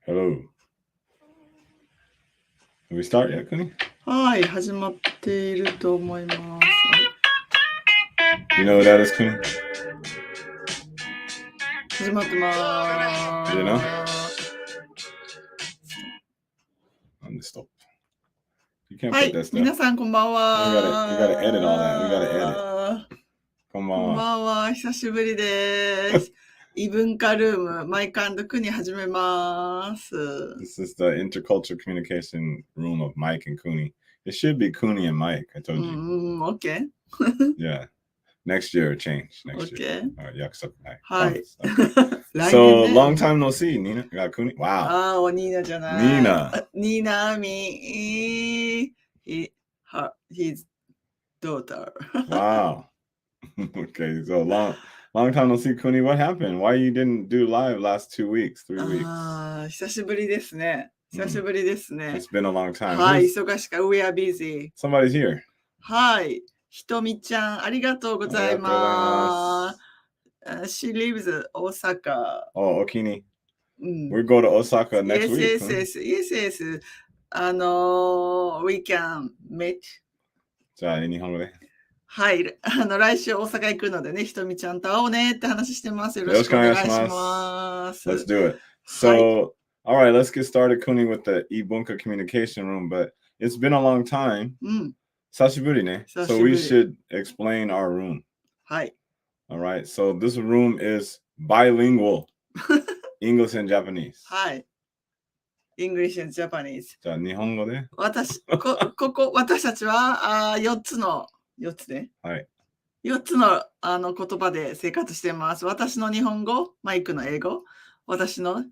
Hello. Did we start yet, Kuni? はい、始まっていると思います。You know what that is, Kuni? 始まってます。You know? I'm gonna stop. You can't は put い that、stuff. 皆さんこんばんは。You gotta edit all that. We gotta edit. こんばんは。こんばんは。久しぶりです。異文化ルーム、マイク&クニ始めます。This is the intercultural communication room of Mike and Kuni. It should be Kuni and Mike, I told you. OK? Yeah. Next year, change. Next year. OK? All right, 約束。はい。So, long time no see, Nina. Got Kuni. Wow. ああ、おニーナじゃない。ニーナ。ニーナアミ。His daughter. Wow. Okay, so long time no see, Kuni. What happened? Why you didn't do live last 2 weeks, 3 weeks? ああ、久しぶりですね。久しぶりですね。It's been a long time. はい、忙しか。We are busy. Somebody's here. はい。ひとみちゃん、ありがとうございます。She lives Osaka. Oh, Okini. We go to Osaka next week. Yes. We can meet. じゃあ、日本語で。はい。来週大阪行くのでね、ひとみちゃんと会おうねって話してます。よろしくお願いします。Let's do it. So, all right, let's get started, Kuni, with the異文化 communication room, but it's been a long time. 久しぶりね。So we should explain our room. はい。All right, so this room is bilingual. English and Japanese. はい。English and Japanese. じゃあ、日本語で。私たちは4つね。はい。4つの言葉で生活してます。私の日本語、マイクの英語、私の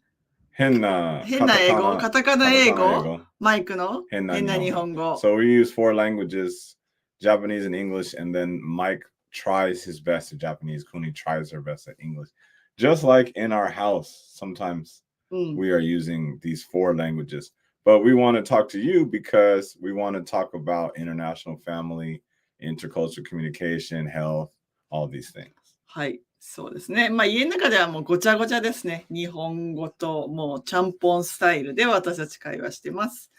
変な英語、カタカナ英語、マイクの変な日本語。So we use 4 languages, Japanese and English, and then Mike tries his best at Japanese. Kuni tries her best at English. Just like in our house, sometimes we are using these 4 languages. But we want to talk to you because we want to talk about international family, intercultural communication, health, all these things. はい、そうですね。まあ家の中ではもうごちゃごちゃですね。日本語ともうちゃんぽんスタイルで私たち会話してます。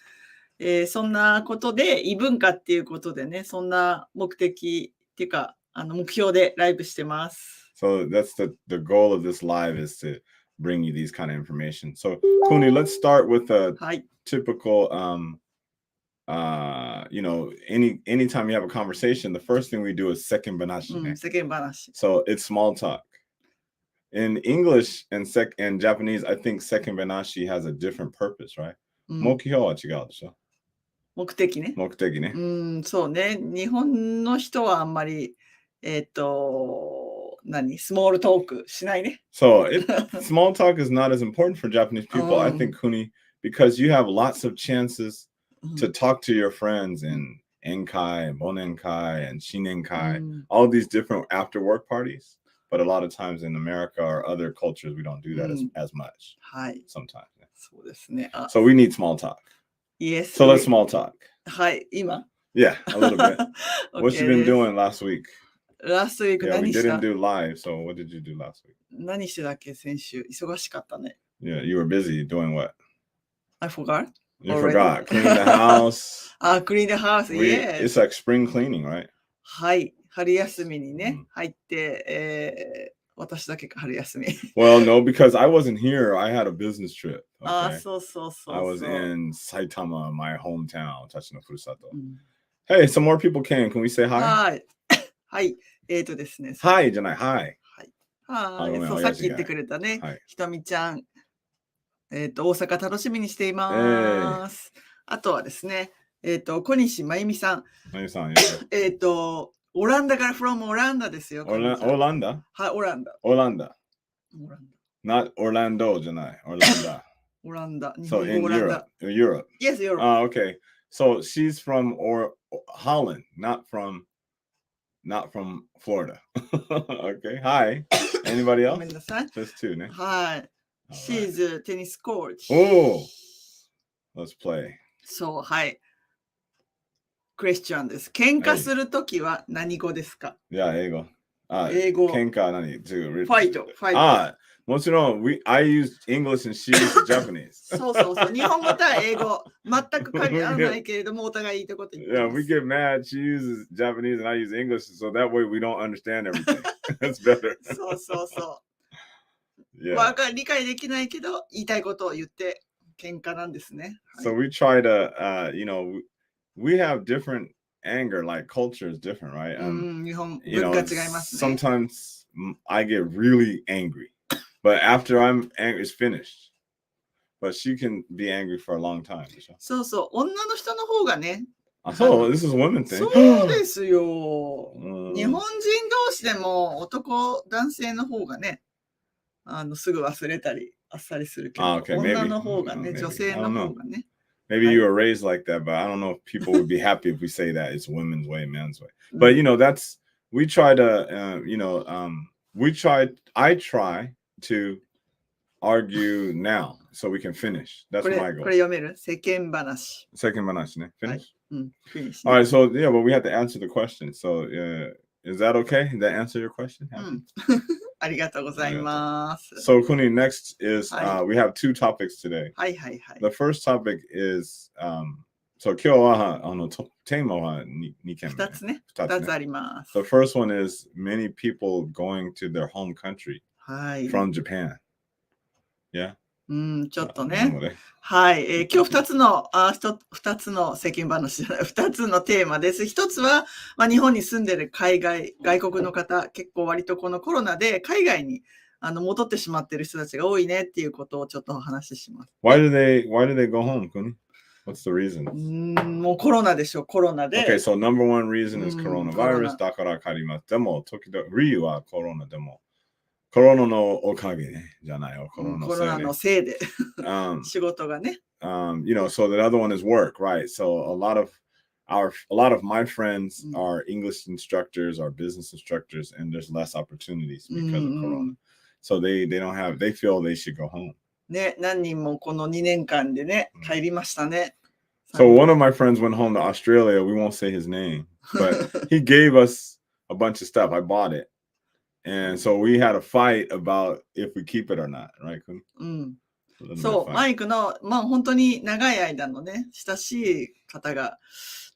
そんなことで異文化っていうことでね、そんな目的っていうか目標でライブしてます。So that's the goal of this live is to bring you these kind of information. So Kuni, let's start with a typical anytime you have a conversation, the first thing we do is second banashi. So it's small talk. In English and Japanese, I think second banashi has a different purpose, right? 目標は違うでしょ。目的ね。そうね。日本の人はあんまりスモールトークしないね。So small talk is not as important for Japanese people, I think, Kuni, because you have lots of chances to talk to your friends in Enkai and Bonenkai and Shinenkai, all these different after work parties. But a lot of times in America or other cultures, we don't do that as much. Sometimes. そうですね。So we need small talk. Yes. So let's small talk. はい、今 Yeah, a little bit. What you been doing last week? Last week, yeah, we didn't do live, so what did you do last week? 何してたっけ、先週。忙しかったね。Yeah, you were busy doing what? I forgot. You forgot. Clean the house. Clean the house, yes. It's like spring cleaning, right? はい。春休みにね、入って、私だけか春休み。Well, no, because I wasn't here. I had a business trip. Okay? そう。I was in Saitama, my hometown, 私のふるさと。Hey, some more people came. Can we say hi? はい。ですね。Hi じゃない、hi。はい。そう、さっき言ってくれたね。ひとみちゃん。大阪楽しみにしています。あとはですね、小西真由美さん。オランダから from オランダですよ。オランダ？はい、オランダ。オランダ。Not Orlando じゃない。オランダ。オランダ。So in Europe. Yes, Europe. Okay. So she's from Holland, not from Florida. Okay. Hi. Anybody else? ごめんなさい。Just 2ね。はい。She's a tennis coach. Oh, let's play. そう、はい。クエスチョンです。喧嘩するときは何語ですか？いや、英語。英語。喧嘩は何？ファイト。もちろん、I use English and she uses Japanese. そうそうそう。日本語と英語、全く噛み合わないけれども、お互いいいとこと言って Yeah, ま we す。 get mad. She uses Japanese and I use English, so that way we don't understand everything. That's better. そうそうそう。Yeah. 理解できないけど、言いたいことを言って喧嘩なんですね。So we try to, we have different anger, like culture is different, right? 日本 You 文 know, 化違いますね。 sometimes I get really angry, but after I'm angry, it's finished. But she can be angry for a long time. そうそう。女の人の方がね。So this is a women thing. そうですよ。うん日本人同士でも男性の方がね、すぐ忘れたりあっさりするけど、Okay, 女 maybe. の方がね、 Maybe. 女性の方がね。 Maybe you were raised like that, but I don't know if people would be happy if we say that it's women's way, men's way. But we try to, I try to argue now so we can finish. That's これ my goal. これ読める？世間話。 Second manash, finish. finish All right, so yeah, but we have to answer the question. So is that okay? Did that answer your question? ありがとうございます。 So Kuni, next is Hi. we have two topics today. はいはいはい。 The first topic is so 今日はテーマは2件目。2つね。2つあります。 The first one is many people going to their home country はい。 from Japan. Yeah. ちょっとね。はい。今日2つの世間話じゃない、2つのテーマです。1つは、日本に住んでる外国の方、結構割とこのコロナで海外に戻ってしまっている人たちが多いねっていうことをちょっとお話しします。Why do they go home, Kuni? What's the reason? もうコロナでしょ、コロナで。 Okay, so number one reason is coronavirus. だから帰ります。でも、時々、理由はコロナでも。コロナのおかげね。じゃないよ。コロナのせいで。仕事がね。So the other one is work, right? So a lot of my friends are English instructors, are business instructors, and there's less opportunities because of Corona. So they feel they should go home. ね、何人もこの2年間でね、帰りましたね。So one of my friends went home to Australia. We won't say his name, but he gave us a bunch of stuff. I bought it. And so we had a fight about if we keep it or not, right? そう、マイクの、本当に長い間のね、親しい方が、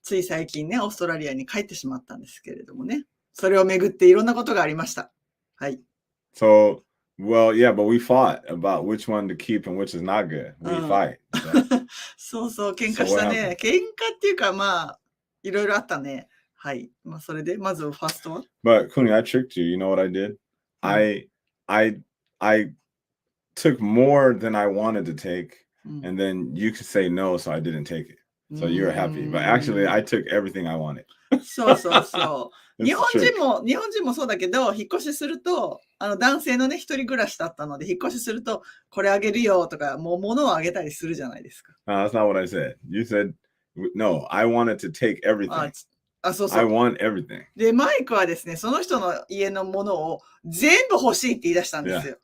つい最近ね、オーストラリアに帰ってしまったんですけれどもね。それをめぐっていろんなことがありました。はい。So, well, yeah, but we fought about which one to keep and which is not good. We fight. そうそう、喧嘩したね。喧嘩っていうか、いろいろあったね。はい。それで、まずファーストは But Kuni, I tricked you. You know what I did? I took more than I wanted to take, and then you could say no, so I didn't take it. So you were happy. But actually, I took everything I wanted. そうそうそう。日本人もそうだけど、引っ越しすると、男性のね、一人暮らしだったので、引っ越しすると、これあげるよとか、もう物をあげたりするじゃないですか。That's not what I said. You said, no, I wanted to take everything. そうそう。 I want everything. で、マイクはですね、その人の家のものを全部欲しいって言い出したんですよ。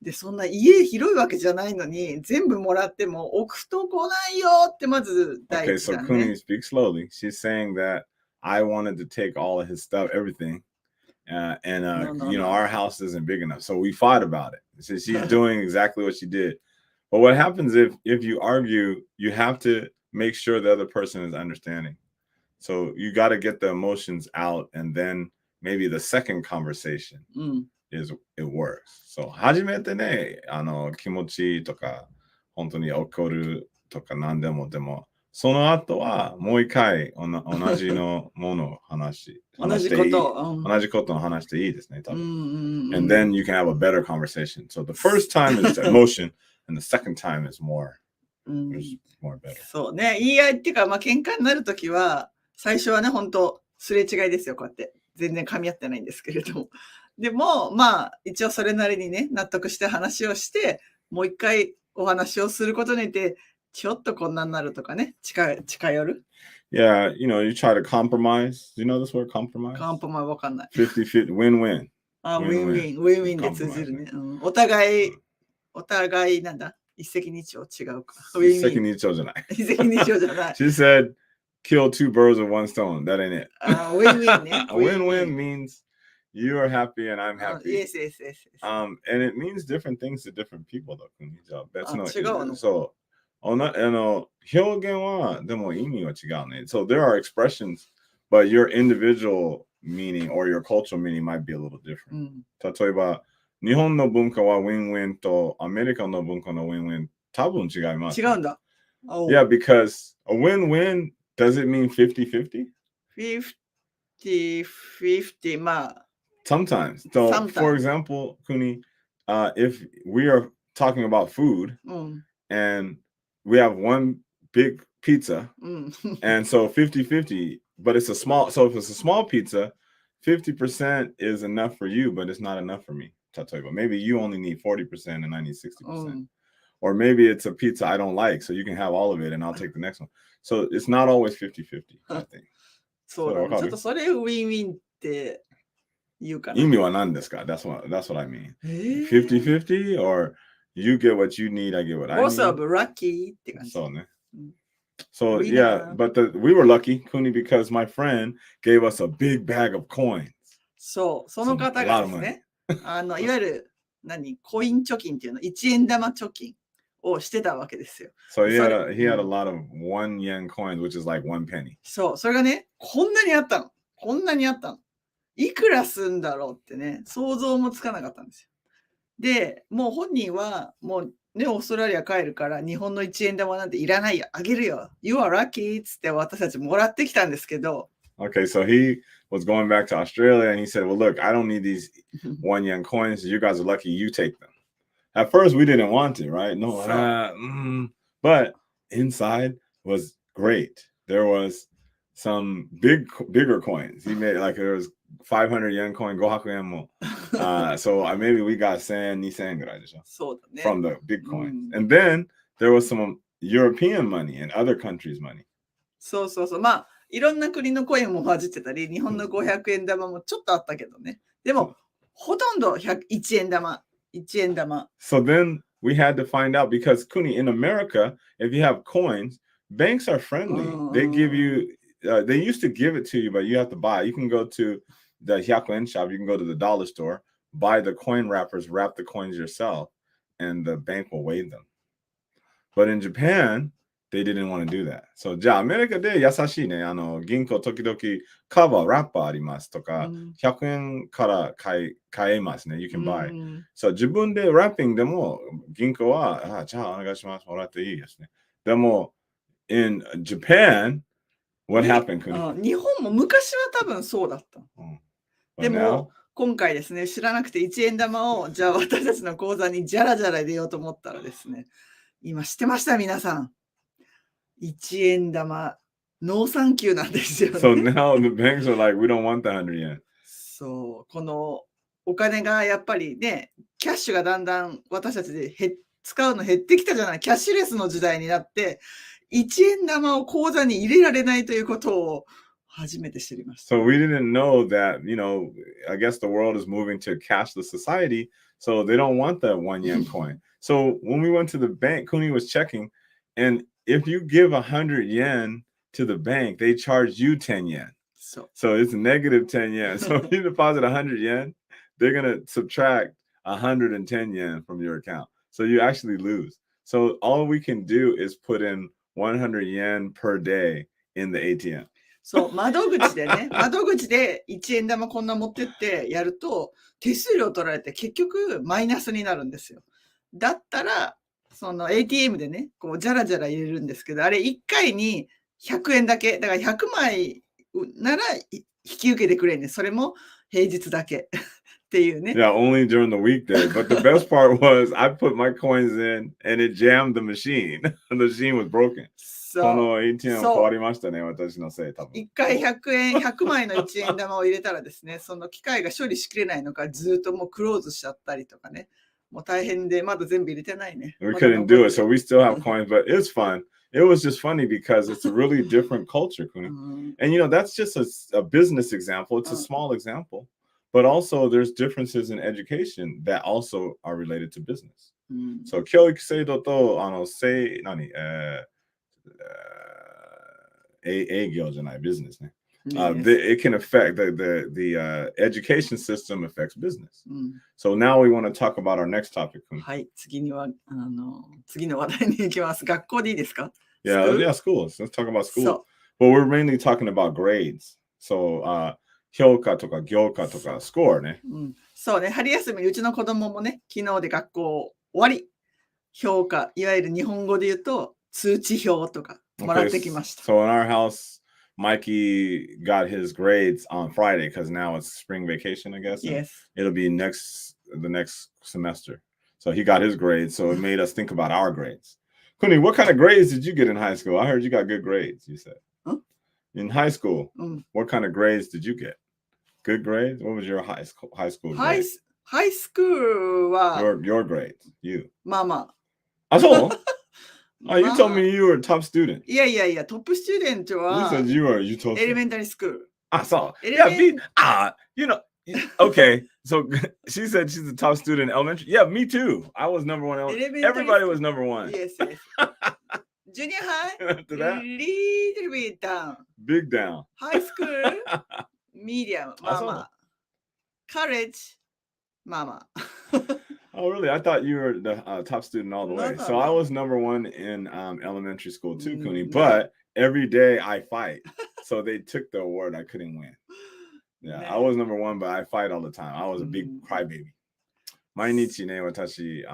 で、そんな家広いわけじゃないのに、全部もらっても置くとこないよってまず第一弾ね。Okay, so Kuni, speak slowly. She's saying that I wanted to take all of his stuff, everything. No, our house isn't big enough. So we fought about it. So she's doing exactly what she did. But what happens if you argue, you have to make sure the other person is understanding. So you got to get the emotions out, and then maybe the second conversation it works. So 初めてね、気持ちとか本当に怒るとか何でもでもその後はもう一回同じのものを話していい。同じことを話していいですね、多分。And then you can have a better conversation. So the first time is emotion, and the second time is more better. そうね、言い合いっていうか、喧嘩になるときは、最初はね、本当すれ違いですよ、こうやって。全然噛み合ってないんですけれども。でも、一応それなりにね、納得して話をして、もう一回お話をすることによって、ちょっとこんなになるとかね、近寄る。Yeah, you try to compromise. Do you know this word, compromise? Compromise わかんない。50-50, win-win. win-win で通じるね。お互いなんだ、一石二鳥違うか。一石二鳥じゃない。一石二鳥じゃない。She said, kill two birds with one stone. That ain't it. Win-win ね。Win-win means You are happy and I'm happy. Yes, yes, yes, yes. And it means different things to different people だ。じゃあ別の、違うの？そう。表現はでも意味は違うね。So there are expressions, but your individual meaning or your cultural meaning might be a little different. 例えば、日本の文化は win-win とアメリカの文化の win-win 多分違います。違うんだ。Yeah, because a win-win, does it mean 50-50? 50-50、まあ。Sometimes. So, for example, Kuni, if we are talking about food and we have one big pizza, and so 50-50, but it's a small, so if it's a small pizza, 50% is enough for you, but it's not enough for me. Maybe you only need 40% and I need 60%. Or maybe it's a pizza I don't like, so you can have all of it and I'll take the next one. So it's not always 50-50, I think. そうだね。ちょっとそれウィンウィンって言うかな。意味は何ですか? That's what I mean. 50-50 or you get what you need, I get what I need. Both of lucky って感じ。そうね。So yeah, but we were lucky, Kuni, because my friend gave us a big bag of coins. そう、その方がですね、いわゆるコイン貯金っていうの、1円玉貯金をしてたわけですよ。So he had a lot of 1 yen coins, which is like 1 penny. そう、それがね、こんなにあったの。こんなにあったの。いくらすんだろうってね、想像もつかなかったんですよ。で、もう本人は、もうね、オーストラリア帰るから、日本の1円玉なんていらないよ、あげるよ。You are lucky っつって私たちもらってきたんですけど。Okay, so he was going back to Australia and he said, well, look, I don't need these 1 yen coins. You guys are lucky, you take them. At first, we didn't want it, right? No, but inside was great. There was some bigger coins. He made like there was 500 yen coin, 500 yen more. So maybe we got 1000, 2000 ぐらいでしょ from the big coins. And then there was some European money and other countries' money. そうそうそう。まあ、いろんな国のコインも混じってたり、日本の500円玉もちょっとあったけどね。でも、ほとんど1円玉。1円玉。So then we had to find out because Kuni, in America, if you have coins, banks are friendly. They give you, they used to give it to you, but you have to buy. You can go to the 100円 shop, you can go to the dollar store, buy the coin wrappers, wrap the coins yourself, and the bank will weigh them. But in Japan, they didn't want to do that. So, じゃあアメリカで優しいね。銀行時々カバー、ラッパーありますとか、100円から買えますね。You can buy. So, 自分でラッピングでも銀行は、じゃあお願いします。もらっていいですね。でも、in Japan, what happened? 日本も昔は多分そうだった。でも、今回ですね、知らなくて1円玉を、じゃあ私たちの口座にじゃらじゃら入れようと思ったらですね、今知ってました皆さん。1円玉、ノーサンキューなんですよね。So now the banks are like, we don't want the 100 yen. そう、このお金がやっぱりね、キャッシュがだんだん私たちで使うの減ってきたじゃない。キャッシュレスの時代になって、1円玉を口座に入れられないということを初めて知りました。So we didn't know that, I guess the world is moving to cashless society, so they don't want that 1 yen coin. So when we went to the bank, Kuni was checking, and if you give 100 yen to the bank, they charge you 10 yen. So it's negative 10 yen. So if you deposit 100 yen, they're going to subtract 110 yen from your account. So you actually lose. So all we can do is put in 100 yen per day in the ATM. そう、窓口で1円玉こんな持ってってやると、手数料取られて結局マイナスになるんですよ。だったら、その ATM でね、こうじゃらじゃら入れるんですけど、あれ1回に100円だけ。だから100枚なら引き受けてくれんね。それも平日だけっていうね。Yeah, only during the weekday. But the best part was I put my coins in and it jammed the machine. The machine was broken. この ATM 変わりましたね、私のせい、多分。1回100枚の1円玉を入れたらですね、その機械が処理しきれないのか、ずっともうクローズしちゃったりとかね。もう大変で、まだ全部入れてないね。We couldn't do it, so we still have coins, but it's fun. It was just funny because it's a really different culture, Kuni. And that's just a business example. It's a small example. But also there's differences in education that also are related to business. So 教育制度と営業じゃないビジネスね。It can affect the education system affects business. So now we want to talk about our next topic. はい、次の話題に行きます。学校でいいですか？ Yeah, schools. Let's talk about school. So- But we're mainly talking about grades. So, 評価とか業価とか score ね。そうね、春休み、うちの子供もね、昨日で学校終わり、評価、いわゆる日本語で言うと、通知表とかもらってきました。So in our house, Mikey got his grades on Friday because now it's spring vacation, I guess. Yes. It'll be the next semester. So he got his grades. So it made us think about our grades. Kuni, what kind of grades did you get in high school? I heard you got good grades, you said. Huh? In high school, what kind of grades did you get? Good grades? What was your high school grade? High school は Your grades, you. まあまあ、そう あ。you told me you were a top student. いやいやいや、トップスチューデント You は said you told elementary school. あ、そう。Yeah, you know, okay. So she said she's a top student in elementary. Yeah, me too. I was number one. Everybody was number one. Yes, yes. Junior high, After that, little bit down. big down. High school, medium, まあまあ。College, まあまあ。Oh, really? I thought you were the top student all the way. So I was number one in elementary school too, Kuni. But every day I fight. So they took the award. I couldn't win. Yeah, I was number one, but I fight all the time. I was a big crybaby. 毎日ね、私、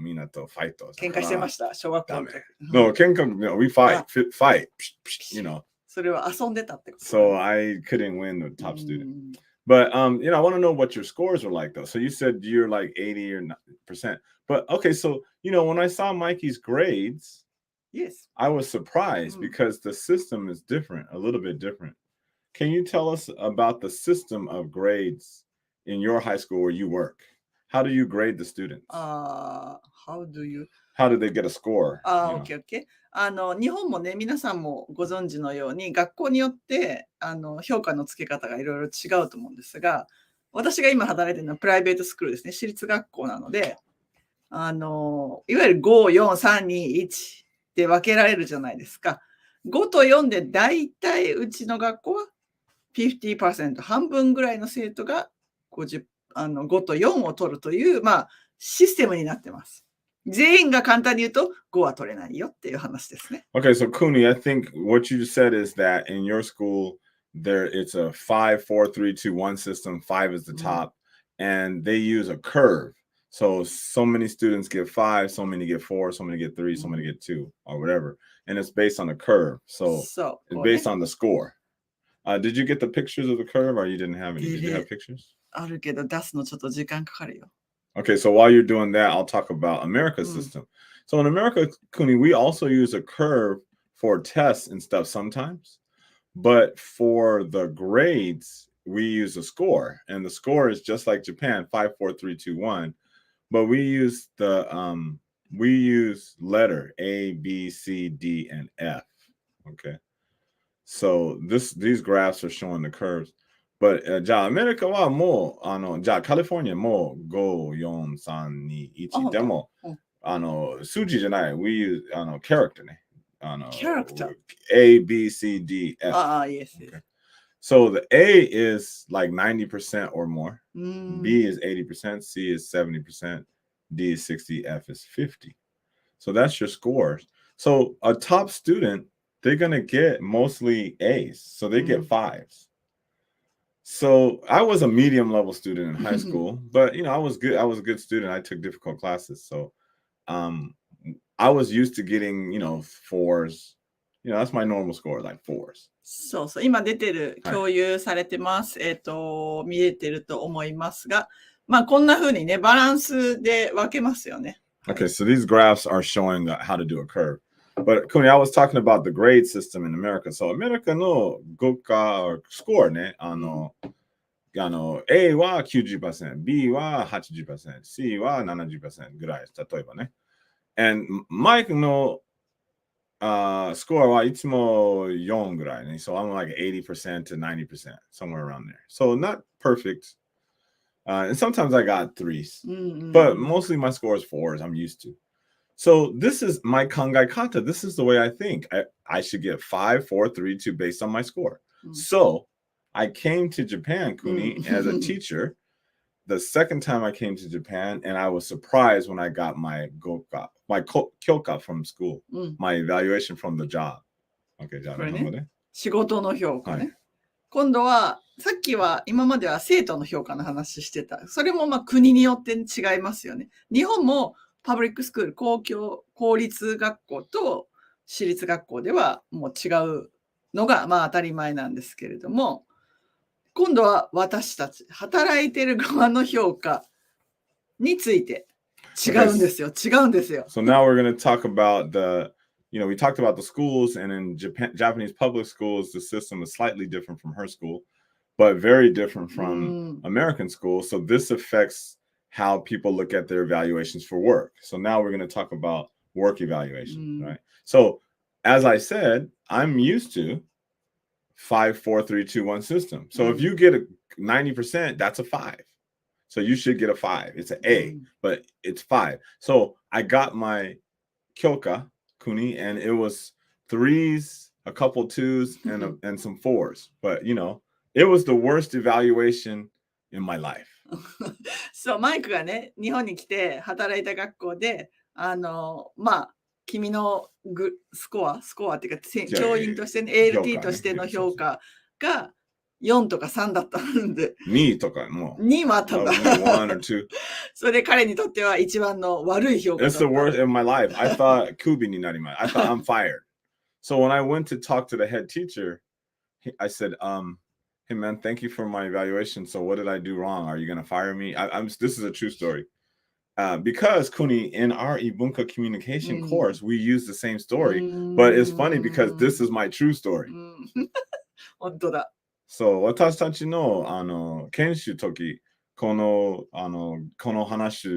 みんなとファイト。喧嘩してました、小学校の時。No, 喧嘩、no, we fight, you know. それは遊んでたってこと。So I couldn't win the top student. But you know, I want to know what your scores were like though. So you said you're like 80%. But okay, so you know, when I saw Mikey's grades, yes, I was surprised because the system is different, a little bit different. Can you tell us about the system of grades in your high school where you work? How do you grade the students? How do they get a score? Okay. 日本もね、皆さんもご存知のように、学校によって評価の付け方がいろいろ違うと思うんですが、私が今働いてるのはプライベートスクールですね、私立学校なので、いわゆる5、4、3、2、1で分けられるじゃないですか。5と4で大体うちの学校は 50%、半分ぐらいの生徒が5と4を取るという、まあ、システムになってます。全員が簡単に言うと5は取れないよっていう話ですね。Okay, so Kuni, I think what you said is that in your school, it's a 5, 4, 3, 2, 1 system. 5 is the top, and they use a curve. So many students get 5, so many get 4, so many get 3, so many get 2, or whatever. And it's based on a curve. So it's based on the score. Did you get the pictures of the curve, or you didn't have any? Did you have pictures? あるけど出すのちょっと時間かかるよ。Okay, so while you're doing that, I'll talk about America's system. So in America, Kuni, we also use a curve for tests and stuff sometimes. But for the grades, we use a score. And the score is just like Japan, 5, 4, 3, 2, 1. But we use letter A, B, C, D, and F. Okay. So these graphs are showing the curves. But じゃあアメリカはもうじゃあカリフォルニアも5、4、3、2、1でも数字じゃない。We use character ね。character A, B, C, D, F. Yes. Okay. So the A is like 90% or more. B is 80%. C is 70%. D is 60. F is 50. So that's your scores. So a top student, they're gonna get mostly A's. So they get 5s. So I was a medium level student in high school, but you know, I was good. I was a good student. I took difficult classes. So I was used to getting, you know, 4s. You know, that's my normal score, like 4s. そうそう、今出てる、共有されてます。見えてると思いますが、まあこんな風にね、バランスで分けますよね。Okay, so these graphs are showing how to do a curve. But Kuni, I was talking about the grade system in America. So America no goka score ね、A は 90%、B は 80%、C は 70% ぐらい、例えばね。And Mike のscore はいつも4ぐらいね。So I'm like 80% to 90%, somewhere around there. So not perfect. And sometimes I got 3s. But mostly my score is 4s. I'm used to. So this is my kangai kata. This is the way I think. I should get 5, 4, 3, 2 based on my score. So I came to Japan, Kuni, as a teacher. The second time I came to Japan, and I was surprised when I got my kyoka from school, my evaluation from the job. Okay, じゃあ日本語で。仕事の評価ね。今度は、さっきは今までは生徒の評価の話してた。それもまあ国によって違いますよね。日本もパブリックスクール、公立学校と私立学校ではもう違うのがまあ当たり前なんですけれども、今度は私たち、働いてる側の評価について違うんですよ。違うんですよ。So now we're going to talk about we talked about the schools, and in Japanese public schools, the system is slightly different from her school, but very different from American schools. So this affects how people look at their evaluations for work. So now we're going to talk about work evaluation, right? So as I said, I'm used to 5, 4, 3, 2, 1 system. So if you get a 90%, that's a 5. So you should get a 5. It's an A, but it's 5. So I got my kyoka, Kuni, and it was 3s, a couple 2s, and some 4s. But it was the worst evaluation in my life. そう、マイクがね、日本に来て働いた学校で、まあ、君のスコアっていうか、教員としてね、ALT としての評価が4とか3だったんで。2とかも。2もあったんだ。1 or 2. それで彼にとっては一番の悪い評価だった。It's the worst in my life. I thought kubiになります。I thought I'm fired. So when I went to talk to the head teacher, I said, hey man, thank you for my evaluation. So what did I do wrong? Are you going to fire me? This is a true story. Because Kuni, in our異文化 communication course, we use the same story, but it's funny because this is my true story. 本当だ。そう、私たちの研修時、この話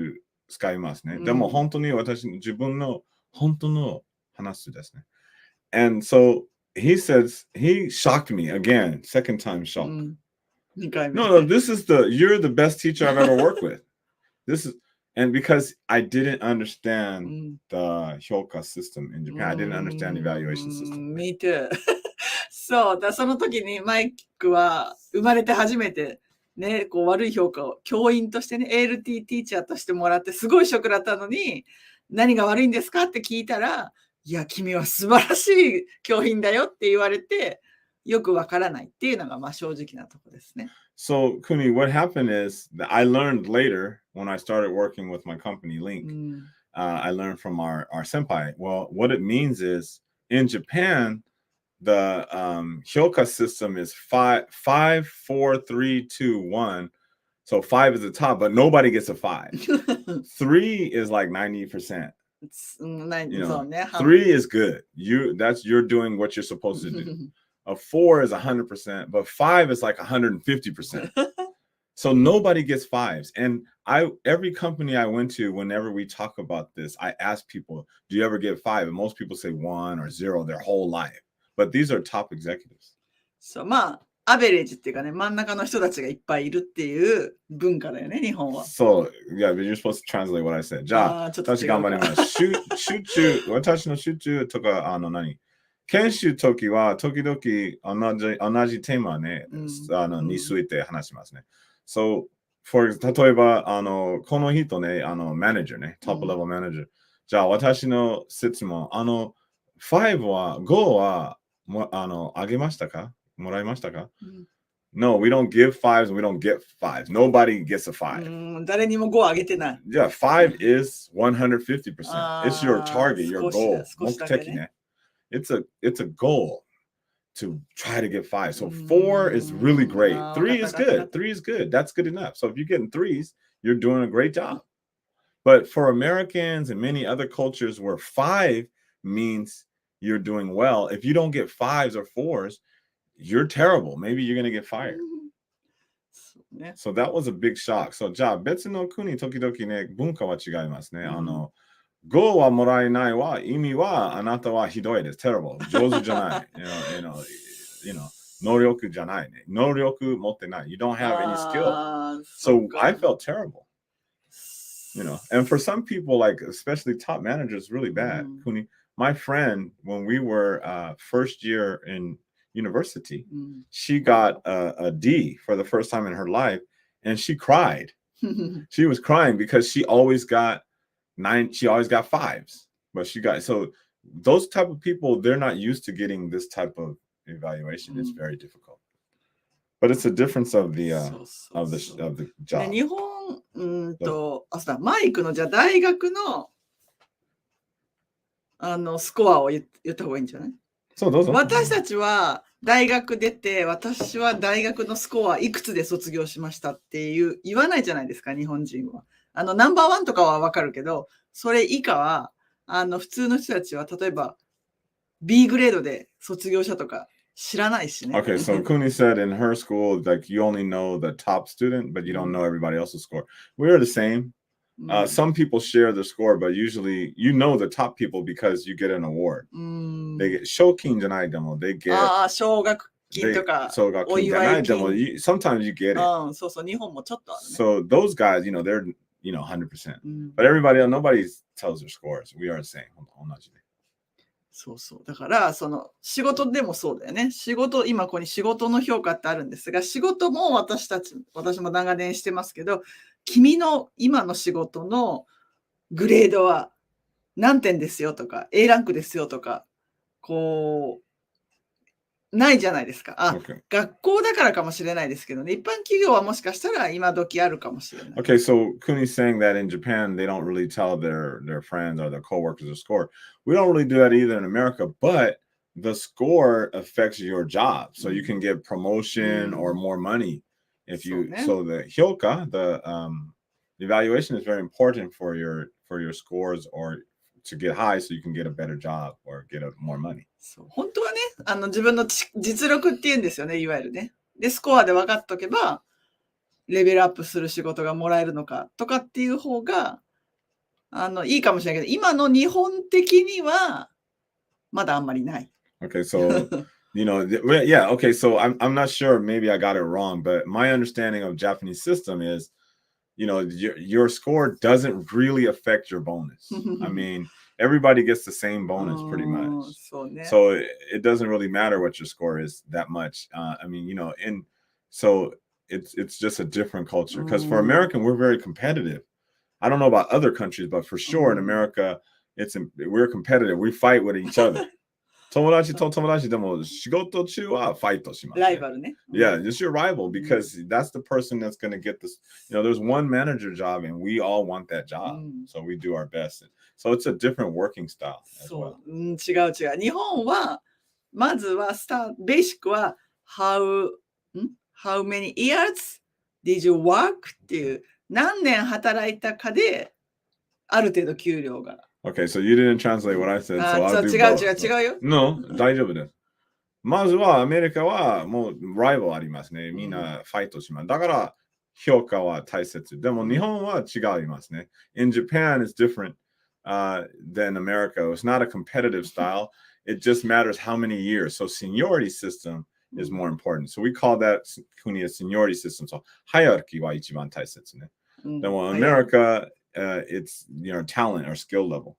使いますね。でも本当に私の自分の本当の話ですね。And so he says, he shocked me again, second time shock. No, you're the best teacher I've ever worked with. And because I didn't understand the hyoka system in Japan, I didn't understand the evaluation system. Me too. そうだ、その時にマイクは生まれて初めてね、こう悪い評価を教員としてね、ALT ティーチャーとしてもらってすごいショックだったのに、何が悪いんですかって聞いたら、いや、君は素晴らしい教員だよって言われて、よくわからないっていうのがまあ正直なところですね。So, Kuni, what happened is that I learned later when I started working with my company, Link, I learned from our senpai. Well, what it means is in Japan, the hyoka system is 5, 4, 3, 2, 1. So 5 is the top, but nobody gets a 5. 3 is like 90%. 3 is good. You're doing what you're supposed to do. A 4 is 100%, but 5 is like 150%. So nobody gets 5s. And every company I went to, whenever we talk about this, I ask people, do you ever get 5? And most people say 1 or 0 their whole life. But these are top executives. そう、まあ、アベレージっていうかね、真ん中の人たちがいっぱいいるっていう文化だよね、日本は。So, yeah, but you're supposed to translate what I said. じゃあ、私頑張ります。集中、私の集中とか、研修時は時々同じテーマね、について話しますね。So, 例えば、この人ね、マネージャーね、トップレベルマネージャー。じゃあ、私の質問、5は、5は、あげましたか？もらいましたか？ No, we don't give 5s and we don't get 5s. Nobody gets a 5. 誰にも5あげてない。Yeah, 5 is 150%. It's your target, your goal. 目的ね。It's a goal to try to get 5. So 4 is really great. 3 is good. 3 is good. That's good enough. So if you're getting 3s, you're doing a great job. But for Americans and many other cultures where 5 means you're doing well, if you don't get 5s or 4s, you're terrible. Maybe you're going to get fired. So that was a big shock. So じゃあ別の国時々ね、文化は違いますね。5はもらえないは意味はあなたはひどいです。terrible. 上手じゃない。you know, 能力じゃないね。能力持ってない。You don't have any skill. So I felt terrible. And for some people, like especially top managers, really bad. Kuni, my friend, when we were first year in university, she got a D for the first time in her life, and she cried. She was crying because she always got fives, but so those type of people, they're not used to getting this type of evaluation. It's very difficult. But it's a difference of the job. 日本、マイクのじゃあ大学のスコアを言った方がいいんじゃない？そうどうぞ。私たちは大学出て、私は大学のスコアいくつで卒業しましたって言わないじゃないですか、日本人は。ナンバーワンとかはわかるけど、それ以下は、普通の人たちは、例えば B グレードで卒業者とか知らないしね。Okay, so Kuni said in her school, like you only know the top student, but you don't know everybody else's score. We're the same. Some people share the score, but usually you know the top people because you get an award. They get 賞金じゃないでも they get 奨学金とかお祝い金。Sometimes you get it. そうそう、日本もちょっとあるね。So those guys, they're 100%. But everybody else, nobody tells their scores. We are the same. 同じで。そうそう。だから、仕事でもそうだよね。今ここに仕事の評価ってあるんですが、仕事も私も長年してますけど、君の今の仕事のグレードは何点ですよとか、A ランクですよとか、ないじゃないですか。学校だからかもしれないですけどね。一般企業はもしかしたら今時あるかもしれない。Okay, so Kuni's saying that in Japan, they don't really tell their friends or their coworkers the score. We don't really do that either in America, but the score affects your job. So you can get promotion or more money if you. So the hyoka, the evaluation is very important for your scores or to get high so you can get a better job or get more money. そう本当はね、自分の実力って言うんですよね、いわゆるね。で、スコアで分かっとけば、レベルアップする仕事がもらえるのかとかっていう方が、いいかもしれないけど、今の日本的には、まだあんまりない。Okay, so, yeah, okay, so I'm not sure, maybe I got it wrong, but my understanding of Japanese system is, your score doesn't really affect your bonus. I mean, everybody gets the same bonus pretty much. So it doesn't really matter what your score is that much. I mean, so it's just a different culture. Because for American, we're very competitive. I don't know about other countries, but for sure in America, we're competitive. We fight with each other. 友達と友達でも仕事中はファイトします。ライバルね。Yeah, it's your rival because that's the person that's going to get this. There's one manager job and we all want that job. So we do our best. So it's a different working style as well. 違う。日本は、まずはベーシックは how many years did you work っていう何年働いたかである程度給料が。Okay, so you didn't translate what I said, so I'll do both. 違うよ。No, 大丈夫です。まずはアメリカはもうライバルありますね。みんなファイトします。だから評価は大切。でも日本は違いますね。In Japan, it's different than America. It's not a competitive style. It just matters how many years. So seniority system is more important. So we call that Kuni a seniority system. So hierarchy は一番大切ね。でも America, it's talent or skill level.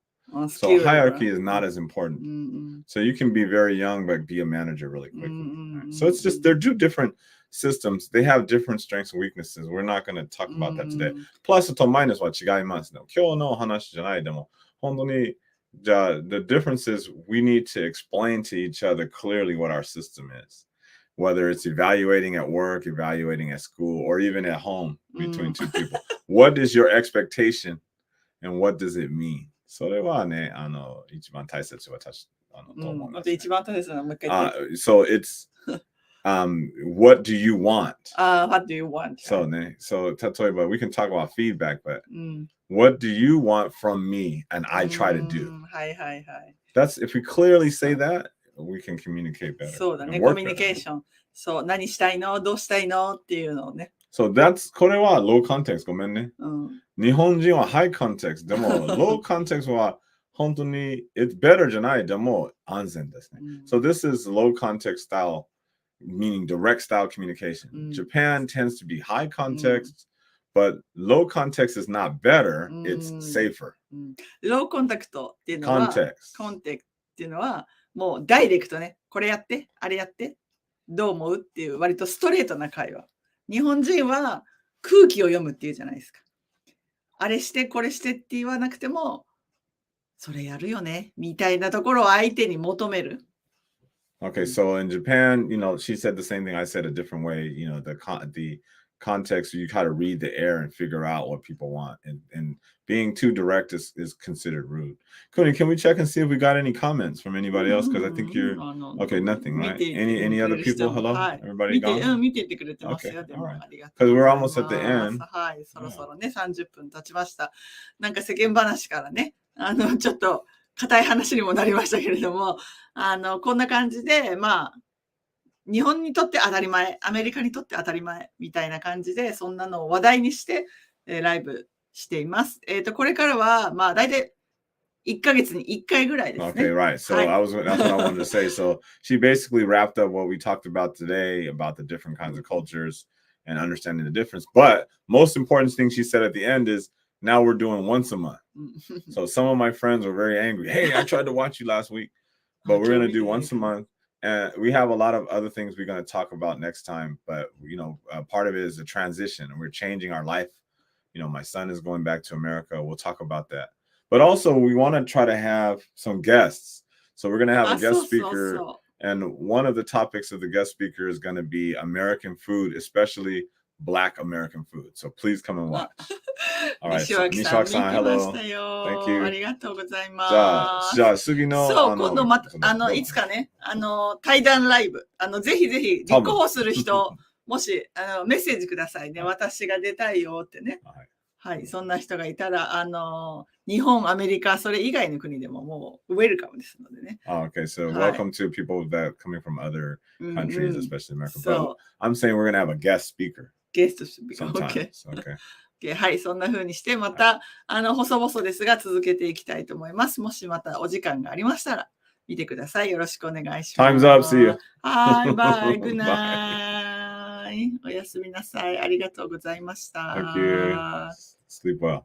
So hierarchy is not as important. So you can be very young but be a manager really quickly. So it's just they're two different systems. They have different strengths and weaknesses. We're not going to talk about that today. Plus とマイナスは違いますね。今日の話じゃないでも本当にじゃあ the difference is we need to explain to each other clearly what our system is. Whether it's evaluating at work, evaluating at school, or even at home between two people. What is your expectation and what does it mean? それはね、一番大切と思います、ね。一番大切なのもう一回言って。So it's what do you want? What do you want? So ね、so 例えば we can talk about feedback, but what do you want from me and I try to do? はい。That's if we clearly say that, we can communicate better. そうだね、コミュニケーション。そう、何したいのどうしたいのっていうのをね。Soこれは low context ごめんね。日本人は high context でも low context は本当に it's better じゃないでも安全ですね。So this is low context style, meaning direct style communication. Japan tends to be high context, but low context is not better, it's safer. Low context っていうのは、コンテクトっていうのはもうダイレクトね、これやって、あれやってっどう思うっていう割とストレートな会話。日本人は空気を読むっていうじゃないですか。あれしてこれしてって言わなくても、それやるよねみたいなところを相手に求める。Okay, so in Japan, she said the same thing I said a different way. The context, you try to read the air and figure out what people want, and being too direct is considered rude. Kuni, can we check and see if we got any comments from anybody else? Because I think you're okay. Nothing, right? Any other people? Hello, everybody 見て、gone? 見ててくれてますよ。 Okay, でも alright. ありがとう Because ござ we're います。 almost at the end. はい、そろそろね、30分経ちました。なんか世間話からね、ちょっと硬い話にもなりましたけれども、こんな感じで、まあ、日本にとって当たり前、アメリカにとって当たり前みたいな感じで、そんなのを話題にして、ライブしています。これからは、まあ、大体1ヶ月に1回ぐらいですね。Okay, right. So that's what I wanted to say. So she basically wrapped up what we talked about today about the different kinds of cultures and understanding the difference. But most important thing she said at the end is now we're doing once a month. So some of my friends were very angry. Hey, I tried to watch you last week, but we're going to do once a month. And we have a lot of other things we're going to talk about next time. But, part of it is the transition, and we're changing our life. My son is going back to America. We'll talk about that. But also, we want to try to have some guests. So we're going to have a guest speaker. And one of the topics of the guest speaker is going to be American food, especially Black American food. So please come and watch. All right. Nishiwaki-san, hello. Thank you. ありがとうございます。じゃあ次のそう、今度また、いつかね、対談ライブ、ぜひぜひ立候補する人、もし、メッセージくださいね。私が出たいよってね。はい、そんな人がいたら、日本、アメリカ、それ以外の国でももうウェルカムですのでね。Okay, so welcome to people that coming from other countries, especially America. But I'm saying we're going to have a guest speaker. Guest speaker. Okay. はい、そんな風にして、また、細々ですが続けていきたいと思います。もしまたお時間がありましたら、見てください。よろしくお願いします。Time's up. See you. はい、バイ、グッナイ。おやすみなさい。ありがとうございました。Thank you. Sleep well.